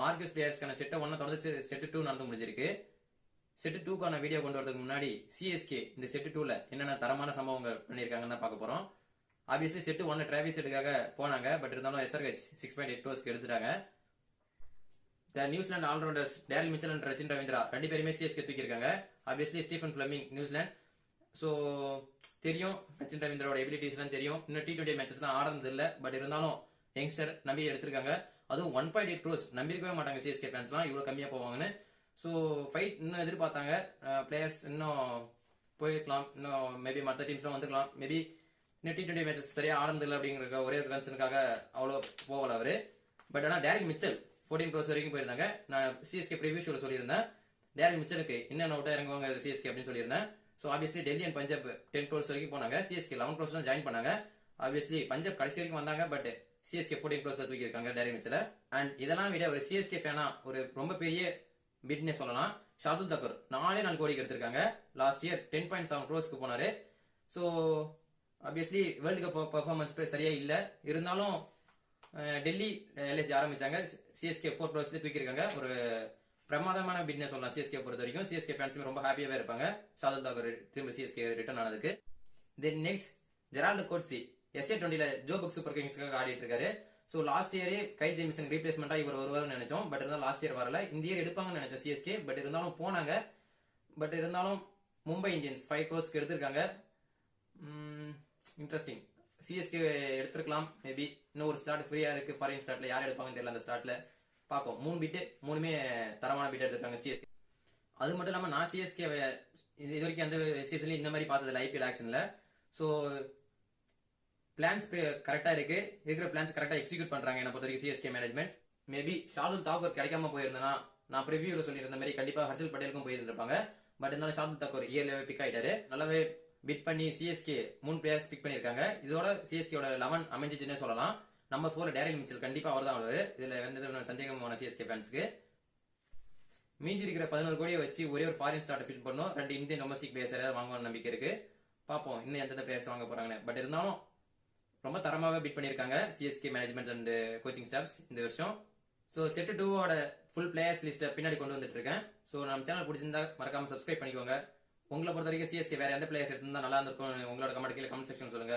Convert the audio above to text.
Marcus பிளேயர்ஸ்க்கான செட்டை 1 தொடர்ந்து set 2 நடந்து முடிஞ்சிருக்கு. செட்டு 2க்கான வீடியோ கொண்டு வரதுக்கு முன்னாடி சிஎஸ்கே இந்த செட்டு 2ல என்னென்ன தரமான சம்பவங்கள் பண்ணியிருக்காங்கன்னு தான் பார்க்க போறோம். ஆப்வியஸ்லி செட்டு 1 டிராவிஸ் செட்டுக்காக போனாங்க. பட் இருந்தாலும் SRH 6.8 crores எடுத்துட்டாங்க. New Zealand allrounders Daryl Mitchell and Rachin Ravindra 2 பேருமே சிஎஸ்கே தூக்கியிருக்காங்க. Obviously Stephen Fleming New Zealand. So தெரியும் ரச்சின் ரவீந்திராவோட எபிலிட்டிஸ்லாம் தெரியும். இன்னும் T20 மேட்சஸ்லாம் ஆடுறது இல்லை. பட் இருந்தாலும் யங்ஸ்டர் நம்பி எடுத்திருக்காங்க. அதுவும் 1.8 crores நம்பியிருக்கவே மாட்டாங்க சிஎஸ்கே ஃபேன்ஸ்லாம் இவ்வளவு கம்மியா போவாங்கன்னு. ஸோ ஃபைட் இன்னும் எதிர்பார்த்தாங்க. பிளேயர்ஸ் இன்னும் போயிருக்கலாம், இன்னும் மேபி மற்ற டீம்ஸ்லாம் வந்துக்கலாம். மேபி இன்னும் T20 மேட்சஸ் சரியா ஆடுறது இல்லை அப்படிங்கிற ஒரே ஒரு கன்சர்னுக்காக அவ்வளோ போகல அவரு. பட் ஆனால் டேரில் மிச்சல் 14 crores வரைக்கும் போயிருந்தாங்க. நான் சிஎஸ்கே ப்ரிவியூ ஷோல சொல்லியிருந்தேன் டேரில் மிச்சலுக்கு இன்னும் அவுட்டா இறங்குவாங்க சிஎஸ்கே அப்படின்னு சொல்லியிருந்தேன். So obviously Delhi and Punjab 10 crores வரைக்கும் போனாங்க. சிஎஸ்கே 11 crores தான் ஜாயின் பண்ணாங்க. ஆப்வியஸ்லி பஞ்சாப் கடைசி வரைக்கும் வந்தாங்க. பட் சிஎஸ்கே 14 crores தூக்கி இருக்காங்க டேரில் மிச்சல. அண்ட் இதெல்லாம் விட ஒரு சிஎஸ்கே ஃபேனா ஒரு ரொம்ப பெரிய பிட்னே சொல்லலாம். ஷார்துல் தாக்கூர் 4 கோடிக்கு எடுத்திருக்காங்க. லாஸ்ட் இயர் 10.7 crores போனாரு. So obviously world cup performance சரியா இல்ல. இருந்தாலும் டெல்லி எல்எஸ்ஜி ஆரம்பிச்சாங்க. சிஎஸ்கே 4 crores தூக்கி இருக்காங்க. ஒரு பிரமாதமான பிட்னஸ் சொல்லலாம் சிஎஸ்கே பொறுத்த வரைக்கும். சிஎஸ்கே ஃபேன்ஸுமே ரொம்ப ஹாப்பியாவே இருப்பாங்க ஷார்துல் தாக்கூர் திரும்ப சிஎஸ்கே ரிட்டர்ன் ஆனதுக்கு. தென் நெக்ஸ்ட் ஜெரால்டு கோட்ஸி SA20ல ஜோபக் சூப்பர் கிங்ஸ்க்காக ஆடிட்டு இருக்காரு. ஸோ லாஸ்ட் இயரே கைல் ஜேமிசன் ரீப்ளேஸ்மெண்டா இவர் வருவார்னு நினைச்சோம். பட் இருந்தாலும் லாஸ்ட் இயர் வரல. இந்த இயர் எடுப்பாங்கன்னு நினைச்சோம் சிஎஸ்கே. பட் இருந்தாலும் போனாங்க. பட் இருந்தாலும் மும்பை இந்தியன்ஸ் 5 crores எடுத்திருக்காங்க. இன்ட்ரெஸ்டிங். சிஎஸ்கே எடுத்திருக்கலாம் மேபி. இன்னும் ஒரு ஸ்லாட் ஃப்ரீயா இருக்கு ஃபாரின் ஸ்லாட்ல. யார் எடுப்பாங்கன்னு தெரியல அந்த ஸ்லாட்ல. பார்ப்போம். 3 பிட் 3மே தரமான பிட் எடுத்திருக்காங்க சிஎஸ்கே. அது மட்டும் இல்லாம நான் சிஎஸ்கே இது வரைக்கும் அந்த சீசன்ல இந்த மாதிரி பார்த்ததில்ல ஐபிஎல் ஆக்ஷன்ல. ஸோ பிளான்ஸ் கரெக்டா இருக்கு. இருக்கிற பிளான்ஸ் கரெக்டா எக்ஸிக்யூட் பண்றாங்க என்ன பொறுத்த வரைக்கும் CSK management. Maybe Shardul Thakur கிடைக்காம போயிருந்தா நான் ப்ரிவியூல சொல்லியிருந்த மாதிரி கண்டிப்பா ஹர்ஷல் பட்டேலுக்கும் போயிருந்திருப்பாங்க. பட் இருந்தாலும் ஷார்துல் தாக்கூர் இயர்ல பிக் ஆயிட்டாரு. நல்லாவே பிட் பண்ணி சிஎஸ்கே 3 பிளேயர்ஸ் பிக் பண்ணிருக்காங்க. இதோட சிஎஸ்கேயோட 11 அமைஞ்சிச்சுன்னே சொல்லலாம். நம்பர் 4 டேரில் மிச்சல் கண்டிப்பா அவர் தான் வருவாரு. இதுல எந்த சந்தேகமான சிஎஸ்கே ஃபேன்ஸ்க்கு. மீதி இருக்கிற 11 கோடியை வச்சு ஒரே ஒரு ஃபாரின் ஸ்டார்ட் ஃபில் பண்ணும். 2 இந்தியன் டொமஸ்டிக் பிளேயர்ஸ் ஏதாவது வாங்குவாங்க நம்பிக்கை இருக்கு. பார்ப்போம் இன்னும் எந்தெந்த பிளேயர்ஸ் வாங்க போறாங்கன்னு. பட் இருந்தாலும் ரொம்ப தரமாவே பிட் பண்ணிருக்காங்க CSK management and coaching staffs இந்த வருஷம். ஸோ செட் 2வோட ஃபுல் பிளேயர்ஸ் லிஸ்ட்டை பின்னாடி கொண்டு வந்துட்டு இருக்கேன். ஸோ நம்ம சேனல் பிடிச்சிருந்தா மறக்காம சப்ஸ்கிரைப் பண்ணிக்கோங்க. உங்களை பொறுத்த வரைக்கும் சிஎஸ்கே வேற எந்த பிளேயர்ஸ் எடுத்திருந்தா நல்லா இருந்திருக்கும் உங்களோட கமெண்ட் கீழே கமெண்ட் செக்ஷன் சொல்லுங்க.